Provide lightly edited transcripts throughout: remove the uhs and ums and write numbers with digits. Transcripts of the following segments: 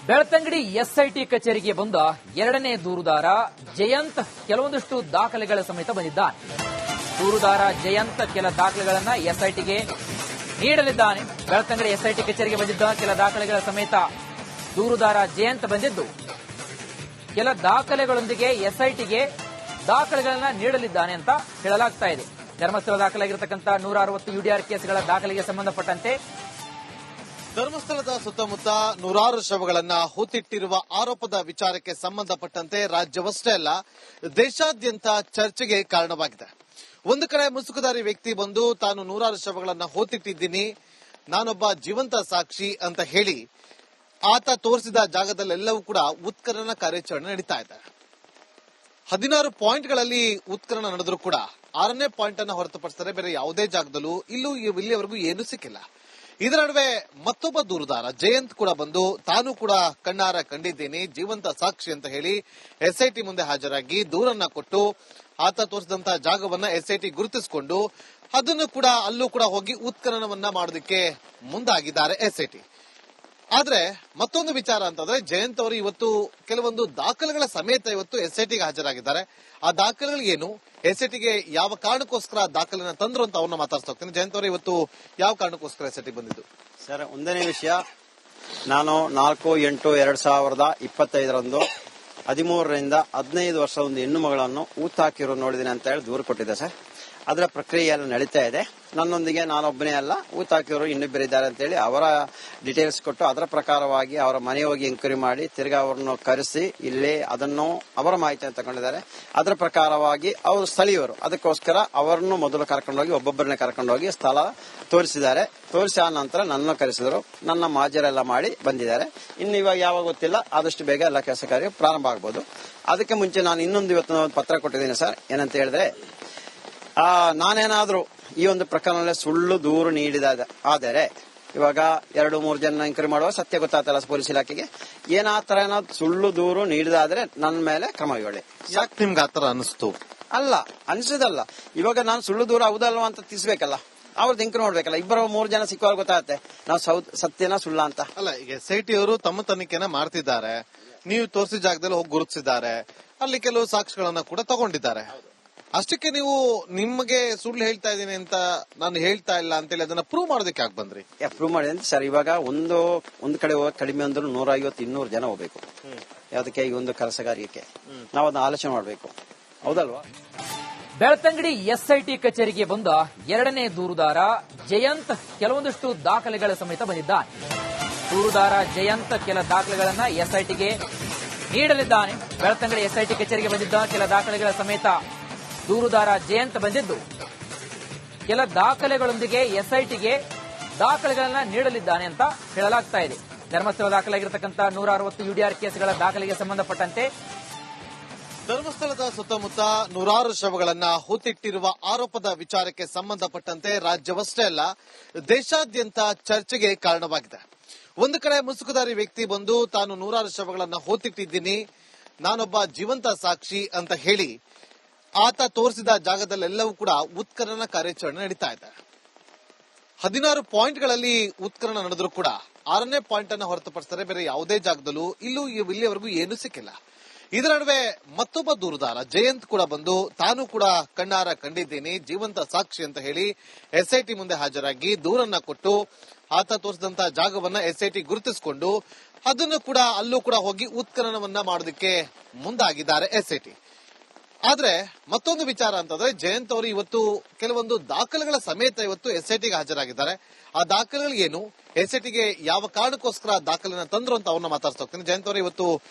Belthangady SIT ಕಚೇರಿಗೆ ಬಂದ ಎರಡನೇ ದೂರುದಾರ ಜಯಂತ್ ಕೆಲವೊಂದಷ್ಟು ದಾಖಲೆಗಳ ಸಮೇತ ಬಂದಿದ್ದಾನೆ. ದೂರುದಾರ ಜಯಂತ್ ಕೆಲ ದಾಖಲೆಗಳನ್ನು ಎಸ್ಐಟಿಗೆ ನೀಡಲಿದ್ದಾನೆ. ಬೆಳ್ತಂಗಡಿ ಎಸ್ಐಟಿ ಕಚೇರಿಗೆ ಬಂದಿದ್ದ ಕೆಲ ದಾಖಲೆಗಳ ಸಮೇತ ದೂರುದಾರ ಜಯಂತ್ ಬಂದಿದ್ದು ಕೆಲ ದಾಖಲೆಗಳೊಂದಿಗೆ ಎಸ್ಐಟಿಗೆ ದಾಖಲೆಗಳನ್ನು ನೀಡಲಿದ್ದಾನೆ ಅಂತ ಹೇಳಲಾಗ್ತಾ ಇದೆ. ಧರ್ಮಸ್ಥಳ ದಾಖಲಾಗಿರತಕ್ಕಂಥ 160 ಯುಡಿಆರ್ ಕೇಸ್ಗಳ ದಾಖಲೆಗೆ ಸಂಬಂಧಪಟ್ಟಂತೆ ಧರ್ಮಸ್ಥಳದ ಸುತ್ತಮುತ್ತ ನೂರಾರು ಶವಗಳನ್ನ ಹೂತಿಟ್ಟಿರುವ ಆರೋಪದ ವಿಚಾರಕ್ಕೆ ಸಂಬಂಧಪಟ್ಟಂತೆ ರಾಜ್ಯವಷ್ಟೇ ಅಲ್ಲ ದೇಶಾದ್ಯಂತ ಚರ್ಚೆಗೆ ಕಾರಣವಾಗಿದೆ. ಒಂದು ಕಡೆ ಮುಸುಕುದಾರಿ ವ್ಯಕ್ತಿ ಬಂದು ತಾನು ನೂರಾರು ಶವಗಳನ್ನ ಹೂತಿಟ್ಟಿದ್ದೀನಿ, ನಾನೊಬ್ಬ ಜೀವಂತ ಸಾಕ್ಷಿ ಅಂತ ಹೇಳಿ ಆತ ತೋರಿಸಿದ ಜಾಗದಲ್ಲೆಲ್ಲವೂ ಕೂಡ ಉತ್ಖನನ ಕಾರ್ಯಾಚರಣೆ ನಡೀತಾ ಇದೆ. 16 ಪಾಯಿಂಟ್ಗಳಲ್ಲಿ ಉತ್ಖನನ ನಡೆದರೂ ಕೂಡ 6ನೇ ಪಾಯಿಂಟ್ ಅನ್ನು ಹೊರತುಪಡಿಸಿದರೆ ಬೇರೆ ಯಾವುದೇ ಜಾಗದಲ್ಲೂ ಇಲ್ಲಿಯವರೆಗೂ ಏನೂ ಸಿಕ್ಕಿಲ್ಲ. ಇದರ ನಡುವೆ ಮತ್ತೊಬ್ಬ ದೂರುದಾರ ಜಯಂತ್ ಕೂಡ ಬಂದು ತಾನು ಕೂಡ ಕಣ್ಣಾರ ಕಂಡಿದ್ದೀನಿ, ಜೀವಂತ ಸಾಕ್ಷಿ ಅಂತ ಹೇಳಿ ಎಸ್ಐಟಿ ಮುಂದೆ ಹಾಜರಾಗಿ ದೂರನ್ನ ಕೊಟ್ಟು ಆತ ತೋರಿಸಿದಂತಹ ಜಾಗವನ್ನ ಎಸ್ಐಟಿ ಗುರುತಿಸಿಕೊಂಡು ಅದನ್ನು ಕೂಡ ಅಲ್ಲೂ ಕೂಡ ಹೋಗಿ ಉತ್ಖನನವನ್ನ ಮಾಡೋದಕ್ಕೆ ಮುಂದಾಗಿದ್ದಾರೆ ಎಸ್ಐಟಿ. ಆದ್ರೆ ಮತ್ತೊಂದು ವಿಚಾರ ಅಂತಂದ್ರೆ ಜಯಂತ್ ಅವರು ಇವತ್ತು ಕೆಲವೊಂದು ದಾಖಲೆಗಳ ಸಮೇತ ಇವತ್ತು ಎಸ್ಐಟಿಗೆ ಹಾಜರಾಗಿದ್ದಾರೆ. ಆ ದಾಖಲೆಗಳು ಏನು, ಎಸ್ಐಟಿಗೆ ಯಾವ ಕಾರಣಕ್ಕೋಸ್ಕರ ದಾಖಲೆನ ತಂದ್ರು ಅಂತ ಅವ್ರನ್ನ ಮಾತಾಡ್ತಾ ಹೋಗ್ತೀನಿ. ಜಯಂತ್ ಅವರು ಇವತ್ತು ಯಾವ ಕಾರಣಕ್ಕೋಸ್ಕರ ಎಸ್ಐಟಿಗೆ ಬಂದಿದ್ದು? ಸರ್, ಒಂದನೇ ವಿಷಯ, ನಾನು 4/8/2025 13ರಿಂದ 15 ವರ್ಷ ಒಂದು ಹೆಣ್ಣು ಮಗಳನ್ನು ಊತಾಕಿರೋ ನೋಡಿದ್ದೀನಿ ಅಂತ ಹೇಳಿ ದೂರು ಕೊಟ್ಟಿದ್ದೆ ಸರ್. ಅದರ ಪ್ರಕ್ರಿಯೆ ಎಲ್ಲ ನಡೀತಾ ಇದೆ. ನನ್ನೊಂದಿಗೆ ನಾನೊಬ್ಬನೇ ಅಲ್ಲ, ಊತಾಕಿರೋರು ಇನ್ನಿಬ್ಬರಿದ್ದಾರೆ ಅಂತ ಹೇಳಿ ಅವರ ಡೀಟೇಲ್ಸ್ ಕೊಟ್ಟು ಅದರ ಪ್ರಕಾರವಾಗಿ ಅವರ ಮನೆ ಹೋಗಿ ಎಂಕ್ವೈರಿ ಮಾಡಿ ತಿರ್ಗಾ ಅವರನ್ನು ಕರೆಸಿ ಇಲ್ಲಿ ಅದನ್ನು ಅವರ ಮಾಹಿತಿಯನ್ನು ತಗೊಂಡಿದ್ದಾರೆ. ಅದರ ಪ್ರಕಾರವಾಗಿ ಅವರು ಸ್ಥಳೀಯರು, ಅದಕ್ಕೋಸ್ಕರ ಅವರನ್ನು ಮೊದಲು ಕರ್ಕೊಂಡೋಗಿ ಒಬ್ಬೊಬ್ಬರನ್ನೇ ಕರ್ಕೊಂಡೋಗಿ ಸ್ಥಳ ತೋರಿಸಿದ್ದಾರೆ. ತೋರಿಸಿ ಆ ನಂತರ ನನ್ನನ್ನು ಕರೆಸಿದರು, ನನ್ನ ಮಾಜರೆಲ್ಲ ಮಾಡಿ ಬಂದಿದ್ದಾರೆ. ಇನ್ನು ಇವಾಗ ಯಾವಾಗ ಗೊತ್ತಿಲ್ಲ, ಆದಷ್ಟು ಬೇಗ ಎಲ್ಲ ಕೆಲಸ ಕಾರ್ಯ ಪ್ರಾರಂಭ ಆಗ್ಬೋದು. ಅದಕ್ಕೆ ಮುಂಚೆ ನಾನು ಇನ್ನೊಂದು ಇವತ್ತು ಪತ್ರ ಕೊಟ್ಟಿದ್ದೀನಿ ಸರ್. ಏನಂತ ಹೇಳಿದ್ರೆ, ನಾನೇನಾದ್ರೂ ಈ ಒಂದು ಪ್ರಕರಣದಲ್ಲಿ ಸುಳ್ಳು ದೂರು ನೀಡಿದ ಆದರೆ ಇವಾಗ 2-3 ಜನ ಎಂಕ್ವೈರಿ ಮಾಡುವ ಸತ್ಯ ಗೊತ್ತಾಗ್ತಲ್ಲ ಪೊಲೀಸ್ ಇಲಾಖೆಗೆ, ಏನಾತರ ಏನಾದ್ರು ಸುಳ್ಳು ದೂರು ನೀಡಿದಾದ್ರೆ ನನ್ನ ಮೇಲೆ ಕ್ರಮ ಕೈಗೊಳ್ಳಿ. ಯಾಕೆ ನಿಮ್ಗೆ ಆತರ ಅನಿಸ್ತು? ಅಲ್ಲ, ಅನಿಸೋದಲ್ಲ, ಇವಾಗ ನಾನು ಸುಳ್ಳು ದೂರ ಹೌದಲ್ವಾ ಅಂತ ತಿಳಿಸ್ಬೇಕಲ್ಲ, ಅವ್ರದ್ದು ಎಂಕ್ವೈರಿ ನೋಡ್ಬೇಕಲ್ಲ. 2-3 ಜನ ಸಿಕ್ಕುವಾಗ ಗೊತ್ತಾಗುತ್ತೆ ನಾವು ಸತ್ಯನ ಸುಳ್ಳ ಅಂತ. ಅಲ್ಲ, ಈಗ ಎಸ್ಐಟಿ ಅವರು ತಮ್ಮ ತನಿಖೆನ ಮಾಡ್ತಿದ್ದಾರೆ, ನೀವು ತೋರಿಸಿದ ಜಾಗದಲ್ಲಿ ಹೋಗಿ ಗುರುತಿಸಿದ್ದಾರೆ, ಅಲ್ಲಿ ಕೆಲವು ಸಾಕ್ಷಿಗಳನ್ನ ಕೂಡ ತಗೊಂಡಿದ್ದಾರೆ. ಅಷ್ಟಕ್ಕೆ ನೀವು ನಿಮಗೆ ಸುಳ್ಳು ಹೇಳ್ತಾ ಇದ್ದೀನಿ ಅಂತ ನಾನು ಹೇಳ್ತಾ ಇಲ್ಲ ಅಂತೇಳಿ ಅದನ್ನ ಪ್ರೂವ್ ಮಾಡೋದಕ್ಕೆ ಯಾಕೆ ಬಂದ್ರಿ? ಪ್ರೂವ್ ಮಾಡಿ ಅಂತ ಸರ್, ಇವಾಗ ಒಂದು ಕಡೆ ಹೋಗಿ ಕಡಿಮೆ ಅಂದ್ರೂ 150-200 ಜನ ಹೋಗ್ಬೇಕು. ಯಾವ್ದಕ್ಕೆ? ಈ ಒಂದು ಕೆಲಸಗಾರಿಕೆ ನಾವು ಅದನ್ನ ಆಲೋಚನೆ ಮಾಡ್ಬೇಕು, ಹೌದಲ್ವಾ? ಬೆಳ್ತಂಗಡಿ ಎಸ್ಐಟಿ ಕಚೇರಿಗೆ ಬಂದ ಎರಡನೇ ದೂರುದಾರ ಜಯಂತ್ ಕೆಲವೊಂದಷ್ಟು ದಾಖಲೆಗಳ ಸಮೇತ ಬಂದಿದ್ದಾನೆ. ದೂರುದಾರ ಜಯಂತ್ ಕೆಲ ದಾಖಲೆಗಳನ್ನು ಎಸ್ಐಟಿಗೆ ನೀಡಲಿದ್ದಾನೆ. ಬೆಳ್ತಂಗಡಿ ಎಸ್ಐಟಿ ಕಚೇರಿಗೆ ಬಂದಿದ್ದ ಕೆಲ ದಾಖಲೆಗಳ ಸಮೇತ ದೂರುದಾರ ಜಯಂತ್ ಬಂದಿದ್ದು ಕೆಲ ದಾಖಲೆಗಳೊಂದಿಗೆ ಎಸ್ಐಟಿಗೆ ದಾಖಲೆಗಳನ್ನು ನೀಡಲಿದ್ದಾನೆ ಅಂತ ಹೇಳಲಾಗ್ತಾ ಇದೆ. ಧರ್ಮಸ್ಥಳ ದಾಖಲಾಗಿರತಕ್ಕಂಥ 160 ಯುಡಿಆರ್ ಕೇಸ್ಗಳ ದಾಖಲೆಗೆ ಸಂಬಂಧಪಟ್ಟಂತೆ ಧರ್ಮಸ್ಥಳದ ಸುತ್ತಮುತ್ತ ನೂರಾರು ಶವಗಳನ್ನ ಹೂತಿಟ್ಟಿರುವ ಆರೋಪದ ವಿಚಾರಕ್ಕೆ ಸಂಬಂಧಪಟ್ಟಂತೆ ರಾಜ್ಯವಷ್ಟೇ ಅಲ್ಲ ದೇಶಾದ್ಯಂತ ಚರ್ಚೆಗೆ ಕಾರಣವಾಗಿದೆ. ಒಂದು ಕಡೆ ಮುಸುಕುದಾರಿ ವ್ಯಕ್ತಿ ಬಂದು ತಾನು ನೂರಾರು ಶವಗಳನ್ನ ಹೂತಿಟ್ಟಿದ್ದೀನಿ, ನಾನೊಬ್ಬ ಜೀವಂತ ಸಾಕ್ಷಿ ಅಂತ ಹೇಳಿ ಆತ ತೋರಿಸಿದ ಜಾಗದಲ್ಲೆಲ್ಲವೂ ಕೂಡ ಉತ್ಖನನ ಕಾರ್ಯಾಚರಣೆ ನಡೀತಾ ಇದೆ. 16 ಪಾಯಿಂಟ್ಗಳಲ್ಲಿ ಉತ್ಖನನ ನಡೆದರೂ ಕೂಡ 6ನೇ ಪಾಯಿಂಟ್ ಅನ್ನು ಹೊರತುಪಡಿಸಿದರೆ ಬೇರೆ ಯಾವುದೇ ಜಾಗದಲ್ಲೂ ಇಲ್ಲಿಯವರೆಗೂ ಏನೂ ಸಿಕ್ಕಿಲ್ಲ. ಇದರ ನಡುವೆ ಮತ್ತೊಬ್ಬ ದೂರುದಾರ ಜಯಂತ್ ಕೂಡ ಬಂದು ತಾನು ಕೂಡ ಕಣ್ಣಾರ ಕಂಡಿದ್ದೀನಿ, ಜೀವಂತ ಸಾಕ್ಷಿ ಅಂತ ಹೇಳಿ ಎಸ್ಐಟಿ ಮುಂದೆ ಹಾಜರಾಗಿ ದೂರನ್ನ ಕೊಟ್ಟು ಆತ ತೋರಿಸಿದಂತಹ ಜಾಗವನ್ನ ಎಸ್ಐಟಿ ಗುರುತಿಸಿಕೊಂಡು ಅದನ್ನು ಕೂಡ ಅಲ್ಲೂ ಕೂಡ ಹೋಗಿ ಉತ್ಖನನವನ್ನ ಮಾಡೋದಕ್ಕೆ ಮುಂದಾಗಿದ್ದಾರೆ ಎಸ್ಐಟಿ. ಆದ್ರೆ ಮತ್ತೊಂದು ವಿಚಾರ ಅಂತಂದ್ರೆ ಜಯಂತ್ ಅವರು ಇವತ್ತು ಕೆಲವೊಂದು ದಾಖಲೆಗಳ ಸಮೇತ ಇವತ್ತು ಎಸ್ಐಟಿಗೆ ಹಾಜರಾಗಿದ್ದಾರೆ. ಆ ದಾಖಲೆಗಳು ಏನು, ಎಸ್ಐಟಿಗೆ ಯಾವ ಕಾರಣಕ್ಕೋಸ್ಕರ ದಾಖಲೆನ ತಂದ್ರು ಅಂತ ಅವ್ರನ್ನ ಮಾತಾಡ್ತಾ ಹೋಗ್ತೀನಿ. ಜಯಂತ್ ಅವರು ಇವತ್ತು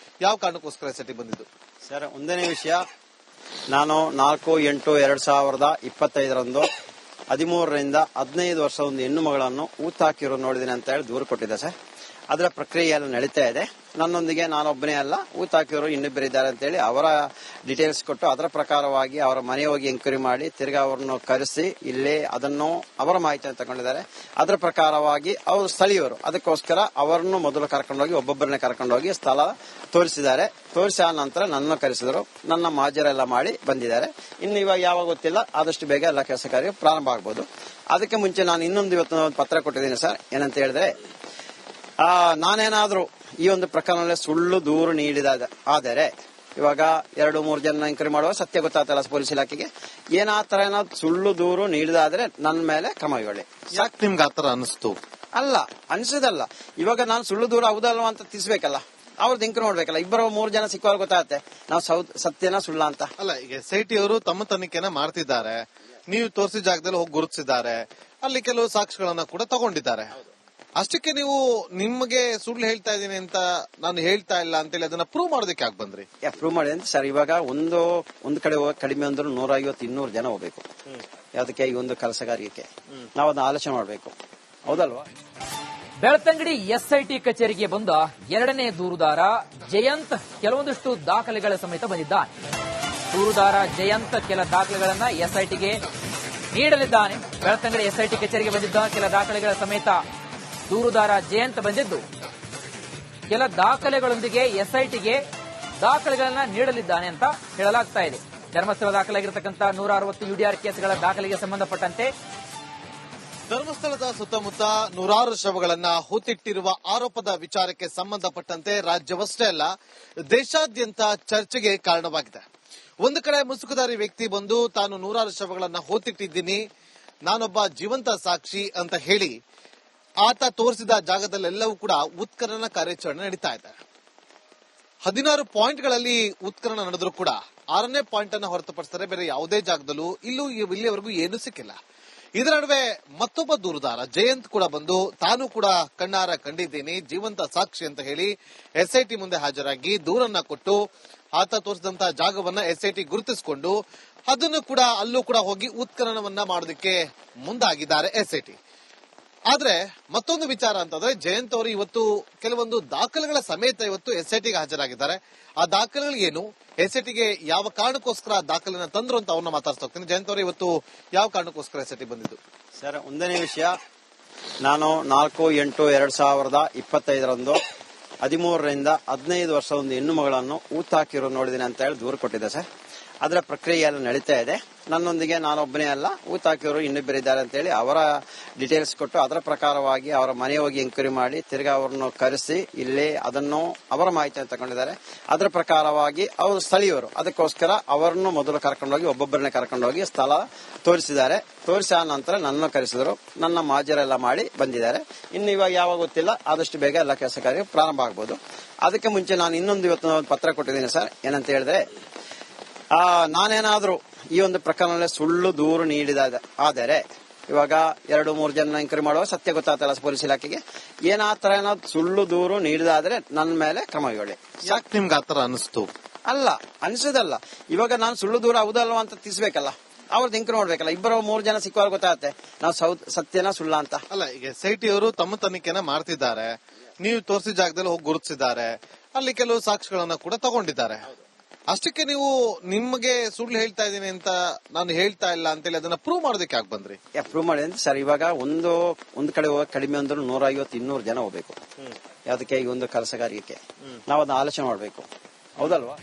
ಯಾವ ಕಾರಣಕ್ಕೋಸ್ಕರ ಎಸ್ಐಟಿ ಬಂದಿದ್ದು? ಸರ್, ಒಂದನೇ ವಿಷಯ, ನಾನು 4/8/2025 13ರಿಂದ 15 ವರ್ಷ ಒಂದು ಹೆಣ್ಣು ಮಗಳನ್ನು ಊತಾಕಿರೋ ನೋಡಿದ್ದೀನಿ ಅಂತ ಹೇಳಿ ದೂರು ಕೊಟ್ಟಿದ್ದೆ ಸರ್. ಅದರ ಪ್ರಕ್ರಿಯೆ ಎಲ್ಲ ನಡೀತಾ ಇದೆ. ನನ್ನೊಂದಿಗೆ ನಾನೊಬ್ಬನೇ ಅಲ್ಲ, ಊತಾಕಿರೋರು ಇನ್ನಿಬ್ಬರಿದ್ದಾರೆ ಅಂತ ಹೇಳಿ ಅವರ ಡೀಟೇಲ್ಸ್ ಕೊಟ್ಟು ಅದರ ಪ್ರಕಾರವಾಗಿ ಅವರ ಮನೆ ಹೋಗಿ ಎಂಕ್ವೈರಿ ಮಾಡಿ ತಿರ್ಗಾ ಅವರನ್ನು ಕರೆಸಿ ಇಲ್ಲಿ ಅದನ್ನು ಅವರ ಮಾಹಿತಿಯನ್ನು ತಗೊಂಡಿದ್ದಾರೆ. ಅದರ ಪ್ರಕಾರವಾಗಿ ಅವರು ಸ್ಥಳೀಯರು, ಅದಕ್ಕೋಸ್ಕರ ಅವರನ್ನು ಮೊದಲು ಕರ್ಕೊಂಡೋಗಿ ಒಬ್ಬೊಬ್ಬರನ್ನೇ ಕರ್ಕೊಂಡೋಗಿ ಸ್ಥಳ ತೋರಿಸಿದ್ದಾರೆ. ತೋರಿಸಿ ಆ ನಂತರ ನನ್ನನ್ನು ಕರೆಸಿದರು, ನನ್ನ ಮಾಜರೆಲ್ಲ ಮಾಡಿ ಬಂದಿದ್ದಾರೆ. ಇನ್ನು ಇವಾಗ ಯಾವಾಗ ಗೊತ್ತಿಲ್ಲ, ಆದಷ್ಟು ಬೇಗ ಎಲ್ಲ ಕೆಲಸ ಕಾರ್ಯ ಪ್ರಾರಂಭ ಆಗ್ಬೋದು. ಅದಕ್ಕೆ ಮುಂಚೆ ನಾನು ಇನ್ನೊಂದು ಇವತ್ತು ಪತ್ರ ಕೊಟ್ಟಿದ್ದೀನಿ ಸರ್. ಏನಂತ ಹೇಳಿದ್ರೆ, ನಾನೇನಾದ್ರೂ ಈ ಒಂದು ಪ್ರಕರಣದಲ್ಲಿ ಸುಳ್ಳು ದೂರು ನೀಡಿದ ಆದರೆ ಇವಾಗ 2-3 ಜನ ಎಂಕ್ವೈರಿ ಮಾಡುವಾಗ ಸತ್ಯ ಗೊತ್ತಾಗ್ತಲ್ಲ ಪೊಲೀಸ್ ಇಲಾಖೆಗೆ ಏನಾತರ ಏನಾದ್ರು ಸುಳ್ಳು ದೂರು ನೀಡಿದಾದ್ರೆ ನನ್ನ ಮೇಲೆ ಕ್ರಮ ಕೈಗೊಳ್ಳಿ. ಯಾಕೆ ನಿಮ್ಗೆ ಆತರ ಅನಿಸ್ತು? ಅಲ್ಲ ಅನ್ಸದಲ್ಲ, ಇವಾಗ ನಾನು ಸುಳ್ಳು ದೂರ ಹೌದಲ್ವಾ ಅಂತ ತಿಳಿಸ್ಬೇಕಲ್ಲ, ಅವ್ರದ್ದು ಎಂಕ್ವೈರಿ ಮಾಡ್ಬೇಕಲ್ಲ. 2-3 ಜನ ಸಿಕ್ಕುವಾಗ ಗೊತ್ತಾಗತ್ತೆ ನಾವು ಸತ್ಯನ ಸುಳ್ಳ ಅಂತ. ಅಲ್ಲ, ಈಗ SIT ಅವರು ತಮ್ಮ ತನಿಖೆನ ಮಾಡ್ತಿದ್ದಾರೆ, ನೀವು ತೋರಿಸಿದ ಜಾಗದಲ್ಲಿ ಹೋಗಿ ಗುರುತಿಸಿದ್ದಾರೆ, ಅಲ್ಲಿ ಕೆಲವು ಸಾಕ್ಷಿಗಳನ್ನ ಕೂಡ ತಗೊಂಡಿದ್ದಾರೆ. ಅಷ್ಟಕ್ಕೆ ನೀವು ನಿಮ್ಗೆ ಸುಳ್ಳು ಹೇಳ್ತಾ ಇದೀನಿ ಅಂತ ನಾನು ಹೇಳ್ತಾ ಇಲ್ಲ ಅಂತೇಳಿ ಅದನ್ನ ಪ್ರೂವ್ ಮಾಡೋದಕ್ಕೆ ಯಾಕೆ ಬಂದ್ರಿ? ಪ್ರೂವ್ ಮಾಡಿ ಅಂತ ಸರ್, ಇವಾಗ ಒಂದ್ ಕಡೆ ಹೋಗಕ್ ಕಡಿಮೆ ಅಂದ್ರೂ 150-200 ಜನ ಹೋಗ್ಬೇಕು. ಅದಕ್ಕೆ ಈ ಒಂದು ಕೆಲಸಗಾರಿಕೆ ನಾವು ಅದನ್ನ ಆಲೋಚನೆ ಮಾಡ್ಬೇಕು, ಹೌದಲ್ವಾ? ಬೆಳ್ತಂಗಡಿ SIT ಕಚೇರಿಗೆ ಬಂದ 2ನೇ ದೂರುದಾರ ಜಯಂತ್ ಕೆಲವೊಂದಿಷ್ಟು ದಾಖಲೆಗಳ ಸಮೇತ ಬಂದಿದ್ದಾನೆ. ದೂರುದಾರ ಜಯಂತ್ ಕೆಲ ದಾಖಲೆಗಳನ್ನ SITಗೆ ನೀಡಲಿದ್ದಾನೆ. ಬೆಳ್ತಂಗಡಿ SIT ಕಚೇರಿಗೆ ಬಂದಿದ್ದ ಕೆಲ ದಾಖಲೆಗಳ ಸಮೇತ ದೂರುದಾರ ಜಯಂತ್ ಬಂದಿದ್ದು ಕೆಲ ದಾಖಲೆಗಳೊಂದಿಗೆ SITಗೆ ದಾಖಲೆಗಳನ್ನ ನೀಡಲಿದ್ದಾನೆ ಅಂತ ಹೇಳಲಾಗ್ತಾ ಇದೆ. ಧರ್ಮಸ್ಥಳ ದಾಖಲಾಗಿರತಕ್ಕಂಥ 160 UDR ಕೇಸ್ಗಳ ದಾಖಲೆಗೆ ಸಂಬಂಧಪಟ್ಟಂತೆ ಧರ್ಮಸ್ಥಳದ ಸುತ್ತಮುತ್ತ ನೂರಾರು ಶವಗಳನ್ನ ಹೂತಿಟ್ಟಿರುವ ಆರೋಪದ ವಿಚಾರಕ್ಕೆ ಸಂಬಂಧಪಟ್ಟಂತೆ ರಾಜ್ಯವಷ್ಟೇ ಅಲ್ಲ ದೇಶಾದ್ಯಂತ ಚರ್ಚೆಗೆ ಕಾರಣವಾಗಿದೆ. ಒಂದು ಕಡೆ ಮುಸುಕುದಾರಿ ವ್ಯಕ್ತಿ ಬಂದು ತಾನು ನೂರಾರು ಶವಗಳನ್ನ ಹೂತಿಟ್ಟಿದ್ದೀನಿ, ನಾನೊಬ್ಬ ಜೀವಂತ ಸಾಕ್ಷಿ ಅಂತ ಹೇಳಿ ಆತ ತೋರಿಸಿದ ಜಾಗದಲ್ಲೆಲ್ಲವೂ ಕೂಡ ಉತ್ಖನನ ಕಾರ್ಯಾಚರಣೆ ನಡೀತಾ ಇದೆ. 16 ಪಾಯಿಂಟ್ಗಳಲ್ಲಿ ಉತ್ಖನನ ನಡೆದರೂ ಕೂಡ 6ನೇ ಪಾಯಿಂಟ್ ಅನ್ನು ಹೊರತುಪಡಿಸಿದರೆ ಬೇರೆ ಯಾವುದೇ ಜಾಗದಲ್ಲೂ ಇಲ್ಲಿವರೆಗೂ ಏನೂ ಸಿಕ್ಕಿಲ್ಲ. ಇದರ ನಡುವೆ ಮತ್ತೊಬ್ಬ ದೂರುದಾರ ಜಯಂತ್ ಕೂಡ ಬಂದು ತಾನು ಕೂಡ ಕಣ್ಣಾರ ಕಂಡಿದ್ದೀನಿ, ಜೀವಂತ ಸಾಕ್ಷಿ ಅಂತ ಹೇಳಿ SIT ಮುಂದೆ ಹಾಜರಾಗಿ ದೂರನ್ನ ಕೊಟ್ಟು ಆತ ತೋರಿಸಿದಂತಹ ಜಾಗವನ್ನ SIT ಗುರುತಿಸಿಕೊಂಡು ಅದನ್ನು ಕೂಡ ಅಲ್ಲೂ ಕೂಡ ಹೋಗಿ ಉತ್ಖನನವನ್ನ ಮಾಡೋದಕ್ಕೆ ಮುಂದಾಗಿದ್ದಾರೆ SIT. ಆದ್ರೆ ಮತ್ತೊಂದು ವಿಚಾರ ಅಂತಂದ್ರೆ ಜಯಂತ್ ಅವರು ಇವತ್ತು ಕೆಲವೊಂದು ದಾಖಲೆಗಳ ಸಮೇತ ಇವತ್ತು SITಗೆ ಹಾಜರಾಗಿದ್ದಾರೆ. ಆ ದಾಖಲೆಗಳು ಏನು, SITಗೆ ಯಾವ ಕಾರಣಕ್ಕೋಸ್ಕರ ದಾಖಲೆನ ತಂದ್ರು ಅಂತ ಅವ್ರನ್ನ ಮಾತಾಡ್ತಾ ಹೋಗ್ತೀನಿ. ಜಯಂತ್ ಅವರು ಇವತ್ತು ಯಾವ ಕಾರಣಕ್ಕೋಸ್ಕರ SIT ಬಂದಿದ್ದು? ಸರ್, ಒಂದನೇ ವಿಷಯ, ನಾನು 4/8/2025 13ರಿಂದ 15 ವರ್ಷ ಒಂದು ಹೆಣ್ಣು ಮಗಳನ್ನು ಊತಾಕಿರೋ ನೋಡಿದ್ದೀನಿ ಅಂತ ಹೇಳಿ ದೂರು ಕೊಟ್ಟಿದ್ದೆ ಸರ್. ಅದರ ಪ್ರಕ್ರಿಯೆ ಎಲ್ಲ ನಡೀತಾ ಇದೆ. ನನ್ನೊಂದಿಗೆ ನಾನೊಬ್ಬನೇ ಅಲ್ಲ, ಊತಾಕಿಯವರು ಇನ್ನಿಬ್ಬರಿದ್ದಾರೆ ಅಂತ ಹೇಳಿ ಅವರ ಡೀಟೇಲ್ಸ್ ಕೊಟ್ಟು ಅದರ ಪ್ರಕಾರವಾಗಿ ಅವರ ಮನೆ ಹೋಗಿ ಎಂಕ್ವೈರಿ ಮಾಡಿ ತಿರ್ಗಾ ಅವರನ್ನು ಕರೆಸಿ ಇಲ್ಲಿ ಅದನ್ನು ಅವರ ಮಾಹಿತಿಯನ್ನು ತಗೊಂಡಿದ್ದಾರೆ. ಅದರ ಪ್ರಕಾರವಾಗಿ ಅವರು ಸ್ಥಳೀಯರು, ಅದಕ್ಕೋಸ್ಕರ ಅವರನ್ನು ಮೊದಲು ಕರ್ಕೊಂಡೋಗಿ ಒಬ್ಬೊಬ್ಬರನ್ನೇ ಕರ್ಕೊಂಡೋಗಿ ಸ್ಥಳ ತೋರಿಸಿದ್ದಾರೆ. ತೋರಿಸಿದ ನಂತರ ನನ್ನನ್ನು ಕರೆಸಿದರು, ನನ್ನ ಮಾಜರೆಲ್ಲ ಮಾಡಿ ಬಂದಿದ್ದಾರೆ. ಇನ್ನು ಇವಾಗ ಯಾವಾಗ ಗೊತ್ತಿಲ್ಲ, ಆದಷ್ಟು ಬೇಗ ಎಲ್ಲ ಕೆಲಸ ಕಾರ್ಯ ಪ್ರಾರಂಭ ಆಗ್ಬೋದು. ಅದಕ್ಕೆ ಮುಂಚೆ ನಾನು ಇನ್ನೊಂದು ಇವತ್ತು ಪತ್ರ ಕೊಟ್ಟಿದ್ದೀನಿ ಸರ್. ಏನಂತ ಹೇಳಿದ್ರೆ, ನಾನೇನಾದ್ರೂ ಈ ಒಂದು ಪ್ರಕರಣದಲ್ಲಿ ಸುಳ್ಳು ದೂರು ನೀಡಿದ ಆದರೆ ಇವಾಗ 2-3 ಜನ ಎಂಕ್ವೈರಿ ಮಾಡುವಾಗ ಸತ್ಯ ಗೊತ್ತಾಗ್ತಲ್ಲ ಪೊಲೀಸ್ ಇಲಾಖೆಗೆ ಏನಾತರ ಏನಾದ್ರು ಸುಳ್ಳು ದೂರು ನೀಡಿದಾದ್ರೆ ನನ್ನ ಮೇಲೆ ಕ್ರಮ ಕೈಗೊಳ್ಳಿ. ಯಾಕೆ ನಿಮ್ಗೆ ಆತರ ಅನಿಸ್ತು? ಅಲ್ಲ ಅನ್ಸದಲ್ಲ, ಇವಾಗ ನಾನು ಸುಳ್ಳು ದೂರ ಹೌದಲ್ವಾ ಅಂತ ತಿಳಿಸ್ಬೇಕಲ್ಲ, ಅವ್ರದ್ದು ಎಂಕ್ವೈರಿ ಮಾಡ್ಬೇಕಲ್ಲ. 2-3 ಜನ ಸಿಕ್ಕುವಾಗ ಗೊತ್ತಾಗತ್ತೆ ನಾವು ಸತ್ಯನ ಸುಳ್ಳ ಅಂತ. ಅಲ್ಲ, ಈಗ SIT ಅವರು ತಮ್ಮ ತನಿಖೆನ ಮಾಡ್ತಿದ್ದಾರೆ, ನೀವು ತೋರಿಸಿದ ಜಾಗದಲ್ಲಿ ಹೋಗಿ ಗುರುತಿಸಿದ್ದಾರೆ, ಅಲ್ಲಿ ಕೆಲವು ಸಾಕ್ಷಿಗಳನ್ನ ಕೂಡ ತಗೊಂಡಿದ್ದಾರೆ. ಅಷ್ಟಕ್ಕೆ ನೀವು ನಿಮ್ಗೆ ಸುಳ್ಳು ಹೇಳ್ತಾ ಇದೀನಿ ಅಂತ ನಾನು ಹೇಳ್ತಾ ಇಲ್ಲ ಅಂತೇಳಿ ಅದನ್ನ ಪ್ರೂವ್ ಮಾಡೋದಕ್ಕೆ ಯಾಕೆ ಬಂದ್ರಿ? ಪ್ರೂವ್ ಮಾಡಿ ಅಂತ ಸರ್, ಇವಾಗ ಒಂದ್ ಕಡೆ ಹೋಗಕ್ ಕಡಿಮೆ ಅಂದ್ರೂ 150-200 ಜನ ಹೋಗ್ಬೇಕು. ಅದಕ್ಕೆ ಈ ಒಂದು ಕೆಲಸಗಾರಿಕೆ ನಾವು ಅದನ್ನ ಆಲೋಚನೆ ಮಾಡ್ಬೇಕು, ಹೌದಲ್ವಾ?